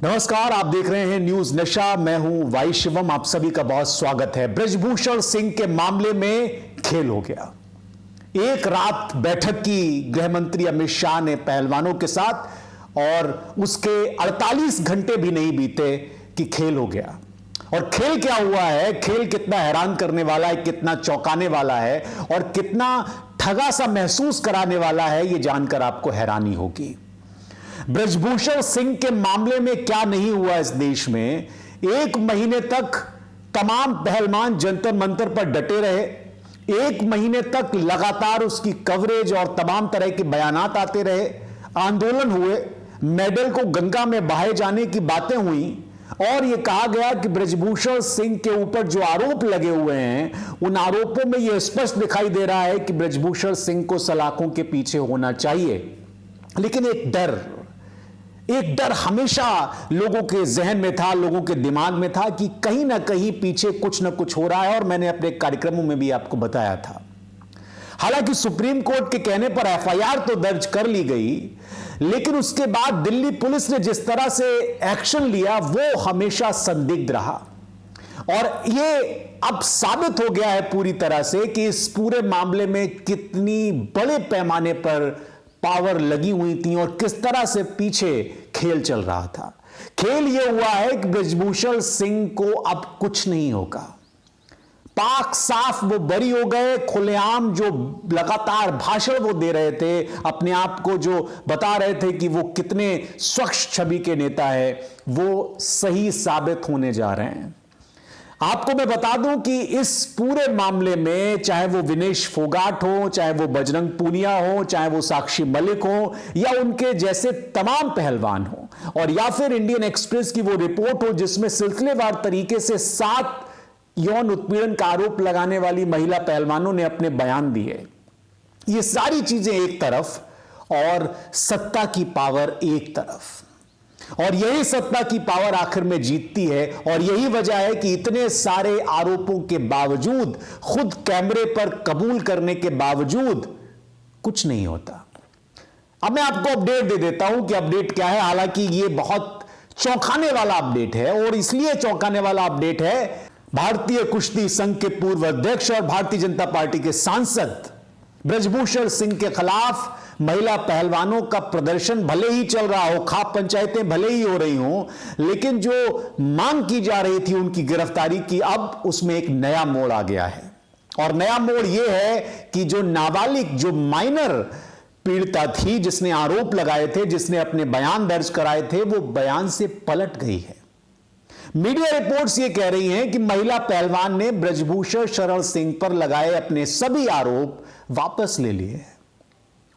नमस्कार, आप देख रहे हैं न्यूज नशा। मैं हूं वाई शिवम, आप सभी का बहुत स्वागत है। ब्रजभूषण सिंह के मामले में खेल हो गया। एक रात बैठक की गृह मंत्री अमित शाह ने पहलवानों के साथ और उसके 48 घंटे भी नहीं बीते कि खेल हो गया। और खेल क्या हुआ है, खेल कितना हैरान करने वाला है, कितना चौंकाने वाला है और कितना ठगा सा महसूस कराने वाला है, यह जानकर आपको हैरानी होगी। ब्रजभूषण सिंह के मामले में क्या नहीं हुआ इस देश में। एक महीने तक तमाम पहलवान जंतर मंतर पर डटे रहे। एक महीने तक लगातार उसकी कवरेज और तमाम तरह के बयानात आते रहे। आंदोलन हुए, मेडल को गंगा में बहाए जाने की बातें हुई और यह कहा गया कि ब्रजभूषण सिंह के ऊपर जो आरोप लगे हुए हैं उन आरोपों में यह स्पष्ट दिखाई दे रहा है कि ब्रजभूषण सिंह को सलाखों के पीछे होना चाहिए। लेकिन एक डर हमेशा लोगों के जहन में था, लोगों के दिमाग में था कि कहीं ना कहीं पीछे कुछ ना कुछ हो रहा है। और मैंने अपने कार्यक्रमों में भी आपको बताया था। हालांकि सुप्रीम कोर्ट के कहने पर एफआईआर तो दर्ज कर ली गई, लेकिन उसके बाद दिल्ली पुलिस ने जिस तरह से एक्शन लिया वो हमेशा संदिग्ध रहा। और ये अब साबित हो गया है पूरी तरह से कि इस पूरे मामले में कितनी बड़े पैमाने पर पावर लगी हुई थी और किस तरह से पीछे खेल चल रहा था। खेल यह हुआ है कि ब्रजभूषण सिंह को अब कुछ नहीं होगा। पाक साफ वो बरी हो गए। खुलेआम जो लगातार भाषण वो दे रहे थे, अपने आप को जो बता रहे थे कि वो कितने स्वच्छ छवि के नेता है, वो सही साबित होने जा रहे हैं। आपको मैं बता दूं कि इस पूरे मामले में चाहे वो विनेश फोगाट हो, चाहे वो बजरंग पूनिया हो, चाहे वो साक्षी मलिक हो या उनके जैसे तमाम पहलवान हो, और या फिर इंडियन एक्सप्रेस की वो रिपोर्ट हो जिसमें सिलसिलेवार तरीके से 7 यौन उत्पीड़न का आरोप लगाने वाली महिला पहलवानों ने अपने बयान दिए, ये सारी चीजें एक तरफ और सत्ता की पावर एक तरफ। और यही सत्ता की पावर आखिर में जीतती है। और यही वजह है कि इतने सारे आरोपों के बावजूद, खुद कैमरे पर कबूल करने के बावजूद कुछ नहीं होता। अब मैं आपको अपडेट दे देता हूं कि अपडेट क्या है। हालांकि यह बहुत चौंकाने वाला अपडेट है और इसलिए चौंकाने वाला अपडेट है, भारतीय कुश्ती संघ के पूर्व अध्यक्ष और भारतीय जनता पार्टी के सांसद ब्रजभूषण सिंह के खिलाफ महिला पहलवानों का प्रदर्शन भले ही चल रहा हो, खाप पंचायतें भले ही हो रही हो, लेकिन जो मांग की जा रही थी उनकी गिरफ्तारी की, अब उसमें एक नया मोड़ आ गया है। और नया मोड़ यह है कि जो नाबालिग, जो माइनर पीड़िता थी, जिसने आरोप लगाए थे, जिसने अपने बयान दर्ज कराए थे, वो बयान से पलट गई है। मीडिया रिपोर्ट्स ये कह रही हैं कि महिला पहलवान ने ब्रजभूषण शरण सिंह पर लगाए अपने सभी आरोप वापस ले लिए।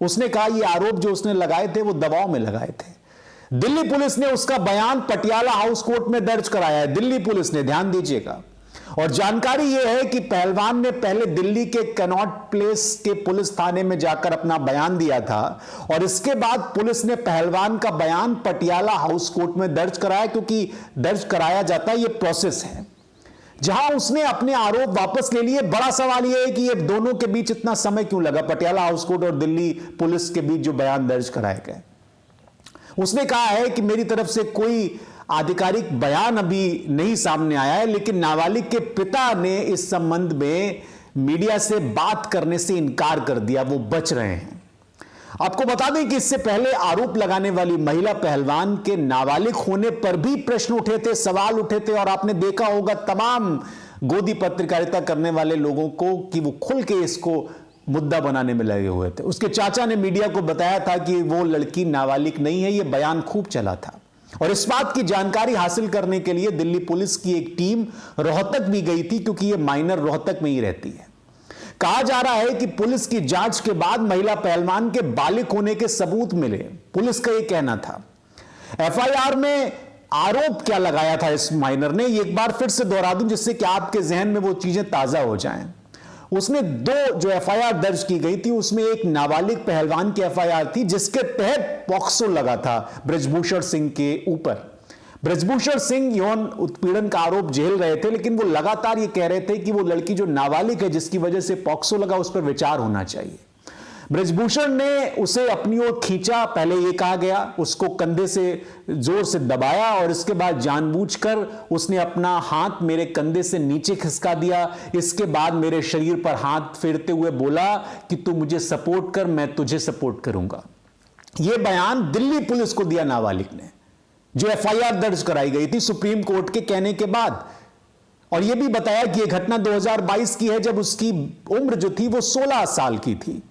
उसने कहा ये आरोप जो उसने लगाए थे वो दबाव में लगाए थे। दिल्ली पुलिस ने उसका बयान पटियाला हाउस कोर्ट में दर्ज कराया है। दिल्ली पुलिस ने, ध्यान दीजिएगा। और जानकारी यह है कि पहलवान ने पहले दिल्ली के कैनॉट प्लेस के पुलिस थाने में जाकर अपना बयान दिया था और इसके बाद पुलिस ने पहलवान का बयान पटियाला हाउस कोर्ट में दर्ज कराया, क्योंकि दर्ज कराया जाता है, यह प्रोसेस है, जहां उसने अपने आरोप वापस ले लिए। बड़ा सवाल यह है कि ये दोनों के बीच इतना समय क्यों लगा, पटियाला हाउस कोर्ट और दिल्ली पुलिस के बीच जो बयान दर्ज कराए गए। उसने कहा है कि मेरी तरफ से कोई आधिकारिक बयान अभी नहीं सामने आया है, लेकिन नाबालिग के पिता ने इस संबंध में मीडिया से बात करने से इनकार कर दिया, वो बच रहे हैं। आपको बता दें कि इससे पहले आरोप लगाने वाली महिला पहलवान के नाबालिग होने पर भी प्रश्न उठे थे, सवाल उठे थे, और आपने देखा होगा तमाम गोदी पत्रकारिता करने वाले लोगों को कि वो खुल के इसको मुद्दा बनाने में लगे हुए थे। उसके चाचा ने मीडिया को बताया था कि वो लड़की नाबालिग नहीं है, यह बयान खूब चला था। और इस बात की जानकारी हासिल करने के लिए दिल्ली पुलिस की एक टीम रोहतक भी गई थी, क्योंकि यह माइनर रोहतक में ही रहती है। कहा जा रहा है कि पुलिस की जांच के बाद महिला पहलवान के बालिग होने के सबूत मिले, पुलिस का यह कहना था। एफआईआर में आरोप क्या लगाया था इस माइनर ने, एक बार फिर से दोहरा दूं जिससे कि आपके जहन में वो चीजें ताजा हो जाएं। उसने 2 जो एफआईआर दर्ज की गई थी, उसमें एक नाबालिग पहलवान की एफआईआर थी जिसके तहत पॉक्सो लगा था ब्रजभूषण सिंह के ऊपर। ब्रजभूषण सिंह यौन उत्पीड़न का आरोप झेल रहे थे, लेकिन वो लगातार ये कह रहे थे कि वो लड़की जो नाबालिग है जिसकी वजह से पॉक्सो लगा, उस पर विचार होना चाहिए। ब्रजभूषण ने उसे अपनी ओर खींचा, पहले यह कहा गया, उसको कंधे से जोर से दबाया और इसके बाद जानबूझकर उसने अपना हाथ मेरे कंधे से नीचे खिसका दिया। इसके बाद मेरे शरीर पर हाथ फेरते हुए बोला कि तू मुझे सपोर्ट कर, मैं तुझे सपोर्ट करूंगा। यह बयान दिल्ली पुलिस को दिया नाबालिग ने, जो एफआईआर दर्ज कराई गई थी सुप्रीम कोर्ट के कहने के बाद। और यह भी बताया कि यह घटना 2022 की है, जब उसकी उम्र जो थी वो 16 साल की थी।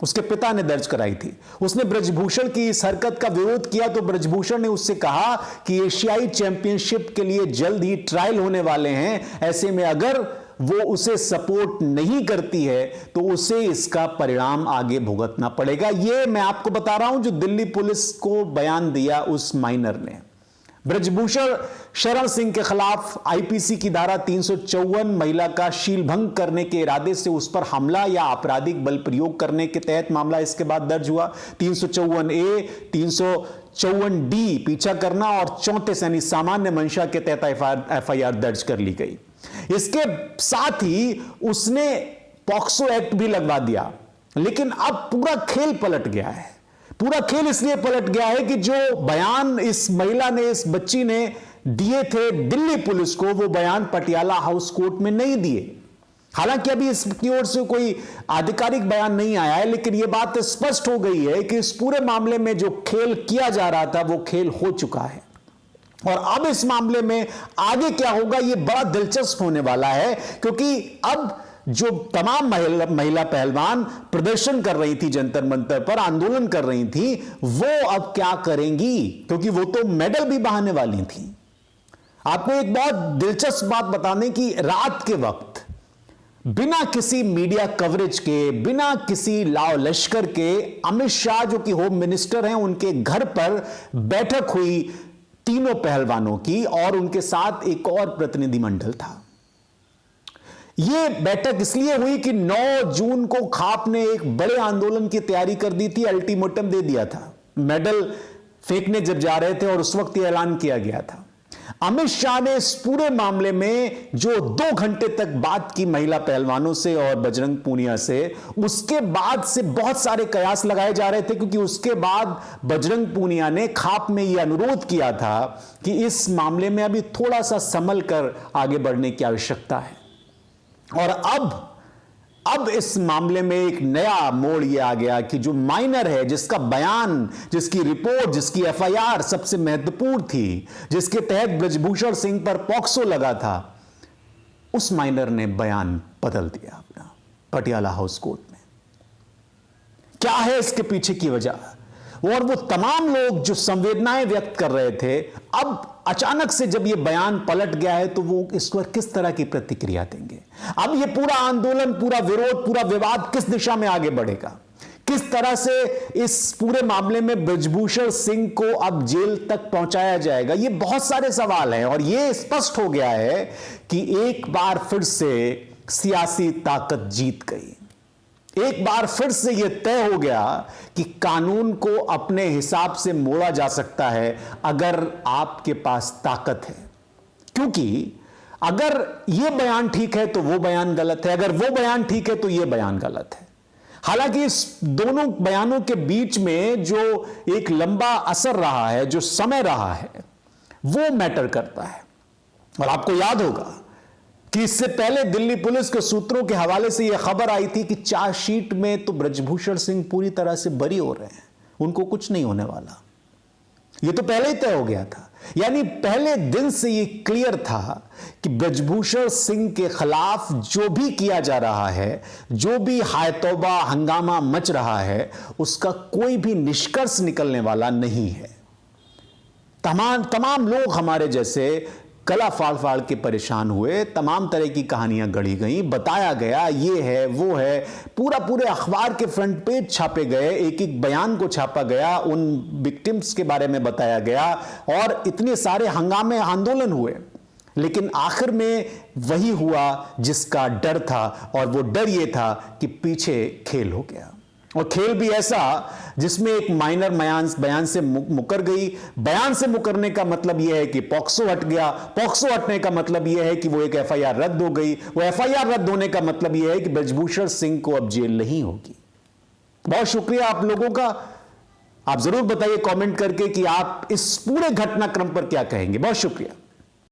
उसके पिता ने दर्ज कराई थी। उसने ब्रजभूषण की इस हरकत का विरोध किया तो ब्रजभूषण ने उससे कहा कि एशियाई चैंपियनशिप के लिए जल्द ही ट्रायल होने वाले हैं, ऐसे में अगर वो उसे सपोर्ट नहीं करती है तो उसे इसका परिणाम आगे भुगतना पड़ेगा। यह मैं आपको बता रहा हूं जो दिल्ली पुलिस को बयान दिया उस माइनर ने। ब्रजभूषण शरण सिंह के खिलाफ आईपीसी की धारा 354 महिला का शीलभंग करने के इरादे से उस पर हमला या आपराधिक बल प्रयोग करने के तहत मामला इसके बाद दर्ज हुआ। 354A, 354D पीछा करना और 34 यानी सामान्य मंशा के तहत एफआईआर दर्ज कर ली गई। इसके साथ ही उसने पॉक्सो एक्ट भी लगवा दिया। लेकिन अब पूरा खेल पलट गया है। पूरा खेल इसलिए पलट गया है कि जो बयान इस महिला ने, इस बच्ची ने दिए थे दिल्ली पुलिस को, वो बयान पटियाला हाउस कोर्ट में नहीं दिए। हालांकि अभी इसकी ओर से कोई आधिकारिक बयान नहीं आया है, लेकिन यह बात स्पष्ट हो गई है कि इस पूरे मामले में जो खेल किया जा रहा था वो खेल हो चुका है। और अब इस मामले में आगे क्या होगा यह बड़ा दिलचस्प होने वाला है, क्योंकि अब जो तमाम महिला पहलवान प्रदर्शन कर रही थी, जंतर मंतर पर आंदोलन कर रही थी, वो अब क्या करेंगी, क्योंकि वो तो मेडल भी बहाने वाली थी। आपको एक बहुत दिलचस्प बात बताने की, रात के वक्त बिना किसी मीडिया कवरेज के, बिना किसी लाव लश्कर के, अमित शाह जो कि होम मिनिस्टर हैं, उनके घर पर बैठक हुई तीनों पहलवानों की और उनके साथ एक और प्रतिनिधिमंडल था। यह बैठक इसलिए हुई कि 9 जून को खाप ने एक बड़े आंदोलन की तैयारी कर दी थी, अल्टीमेटम दे दिया था, मेडल फेंकने जब जा रहे थे और उस वक्त यह ऐलान किया गया था। अमित शाह ने इस पूरे मामले में जो 2 घंटे तक बात की महिला पहलवानों से और बजरंग पूनिया से, उसके बाद से बहुत सारे कयास लगाए जा रहे थे, क्योंकि उसके बाद बजरंग पूनिया ने खाप में यह अनुरोध किया था कि इस मामले में अभी थोड़ा सा संभल कर आगे बढ़ने की आवश्यकता है। और अब इस मामले में एक नया मोड़ यह आ गया कि जो माइनर है, जिसका बयान, जिसकी रिपोर्ट, जिसकी एफआईआर सबसे महत्वपूर्ण थी, जिसके तहत ब्रजभूषण सिंह पर पॉक्सो लगा था, उस माइनर ने बयान बदल दिया अपना पटियाला हाउस कोर्ट में। क्या है इसके पीछे की वजह? और वो तमाम लोग जो संवेदनाएं व्यक्त कर रहे थे, अब अचानक से जब ये बयान पलट गया है तो वो इस पर किस तरह की प्रतिक्रिया देंगे? अब ये पूरा आंदोलन, पूरा विरोध, पूरा विवाद किस दिशा में आगे बढ़ेगा? किस तरह से इस पूरे मामले में ब्रजभूषण सिंह को अब जेल तक पहुंचाया जाएगा? ये बहुत सारे सवाल हैं और ये स्पष्ट हो गया है कि एक बार फिर से सियासी ताकत जीत गई। एक बार फिर से यह तय हो गया कि कानून को अपने हिसाब से मोड़ा जा सकता है अगर आपके पास ताकत है। क्योंकि अगर यह बयान ठीक है तो वो बयान गलत है, अगर वो बयान ठीक है तो यह बयान गलत है। हालांकि इस दोनों बयानों के बीच में जो एक लंबा असर रहा है, जो समय रहा है, वो मैटर करता है। और आपको याद होगा कि इससे पहले दिल्ली पुलिस के सूत्रों के हवाले से यह खबर आई थी कि चार्जशीट में तो ब्रजभूषण सिंह पूरी तरह से बरी हो रहे हैं, उनको कुछ नहीं होने वाला। यह तो पहले ही तय हो गया था, यानी पहले दिन से यह क्लियर था कि ब्रजभूषण सिंह के खिलाफ जो भी किया जा रहा है, जो भी हायतौबा हंगामा मच रहा है, उसका कोई भी निष्कर्ष निकलने वाला नहीं है। तमाम लोग हमारे जैसे गला फाड़ फाड़ के परेशान हुए, तमाम तरह की कहानियां गढ़ी गई, बताया गया ये है वो है, पूरे अखबार के फ्रंट पेज छापे गए, एक एक बयान को छापा गया, उन विक्टिम्स के बारे में बताया गया और इतने सारे हंगामे, आंदोलन हुए। लेकिन आखिर में वही हुआ जिसका डर था, और वो डर ये था कि पीछे खेल हो गया, और खेल भी ऐसा जिसमें एक माइनर बयान से मुकर गई। बयान से मुकरने का मतलब यह है कि पॉक्सो हट गया, पॉक्सो हटने का मतलब यह है कि वो एक एफआईआर रद्द हो गई, वो एफआईआर रद्द होने का मतलब यह है कि ब्रजभूषण सिंह को अब जेल नहीं होगी। बहुत शुक्रिया आप लोगों का। आप जरूर बताइए कमेंट करके कि आप इस पूरे घटनाक्रम पर क्या कहेंगे। बहुत शुक्रिया।